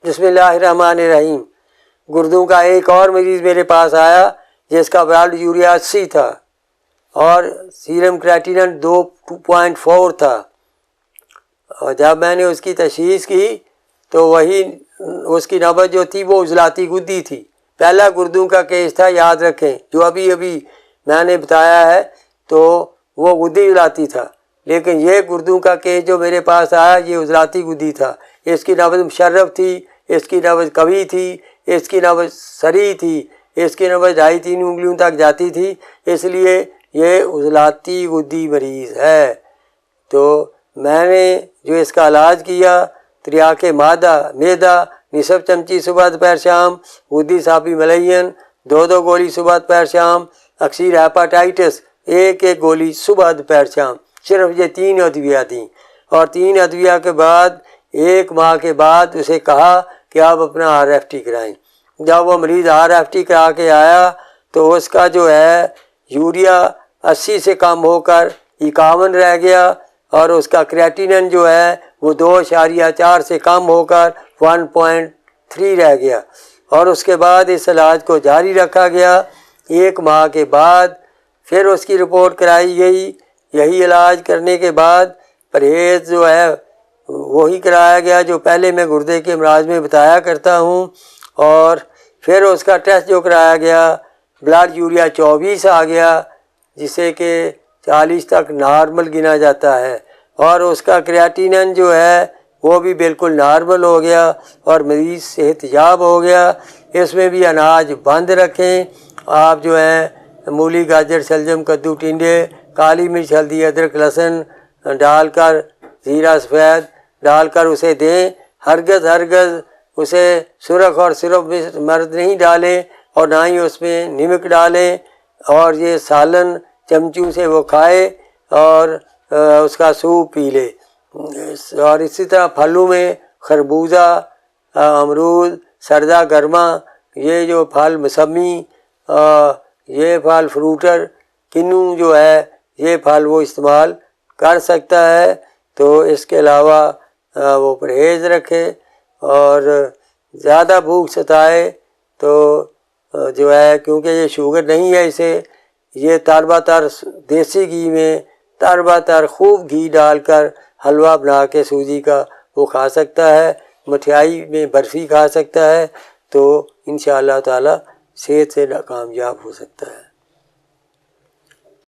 بسم اللہ الرحمن الرحیم۔ گردوں کا ایک اور مریض میرے پاس آیا جس کا بلڈ یوریا 80 تھا اور سیرم کریٹینن 2.4 تھا، اور جب میں نے اس کی تشخیص کی تو وہی اس کی نبض جو تھی وہ عضلاتی گدی تھی۔ پہلا گردوں کا کیس تھا، یاد رکھیں، جو ابھی میں نے بتایا ہے تو وہ گدی عضلاتی تھا، لیکن یہ گردوں کا کیس جو میرے پاس آیا یہ عضلاتی گدی تھا۔ اس کی نبض مشرف تھی، اس کی نبض قوی تھی، اس کی نبض سریع تھی، اس کی نبض 2.5-3 انگلیوں تک جاتی تھی، اس لیے یہ عضلاتی گدی مریض ہے۔ تو میں نے جو اس کا علاج کیا، تریاک معدہ نصف چمچی صبح دوپہر شام، گدی صافی ملین 2 گولی صبح دوپہر شام، اکثیر ہیپاٹائٹس 1 گولی صبح دوپہر شام، صرف یہ 3 ادویہ تھیں۔ اور 3 ادویہ کے بعد 1 ماہ کے بعد اسے کہا کہ آپ اپنا RFT کرائیں۔ جب وہ مریض RFT کرا کے آیا تو اس کا جو ہے یوریا 80 سے کم ہو کر 51 رہ گیا، اور اس کا کریٹینن جو ہے وہ 2.4 سے کم ہو کر 1.3 رہ گیا، اور اس کے بعد اس علاج کو جاری رکھا گیا۔ 1 ماہ کے بعد پھر اس کی رپورٹ کرائی گئی۔ یہی علاج کرنے کے بعد پرہیز جو ہے وہی کرایا گیا جو پہلے میں گردے کے امراض میں بتایا کرتا ہوں، اور پھر اس کا ٹیسٹ جو کرایا گیا بلڈ یوریا 24 آ گیا، جسے کہ 40 تک نارمل گنا جاتا ہے، اور اس کا کریٹینن جو ہے وہ بھی بالکل نارمل ہو گیا اور مریض صحت یاب ہو گیا۔ اس میں بھی اناج بند رکھیں۔ آپ جو ہیں مولی، گاجر، شلجم، کدو، ٹنڈے، کالی مرچ، ہلدی، ادرک، لہسن ڈال کر، زیرہ سفید ڈال کر اسے دیں۔ ہرگز اسے سرخ اور صرف مرد نہیں ڈالیں، اور نہ ہی اس میں نمک ڈالیں، اور یہ سالن چمچوں سے وہ کھائے اور اس کا سوپ پی لے۔ اور اسی طرح پھلوں میں خربوزہ، امرود، سردہ گرما، یہ جو پھل موسمی، یہ پھل فروٹر، کنو جو ہے یہ پھل وہ استعمال کر سکتا ہے۔ تو اس کے علاوہ وہ پرہیز رکھے، اور زیادہ بھوک ستائے تو جو ہے، کیونکہ یہ شوگر نہیں ہے اسے، یہ تر بتر دیسی گھی میں تر بتر خوب گھی ڈال کر حلوہ بنا کے سوجی کا وہ کھا سکتا ہے، مٹھائی میں برفی کھا سکتا ہے، تو انشاءاللہ تعالی صحت سے کامیاب ہو سکتا ہے۔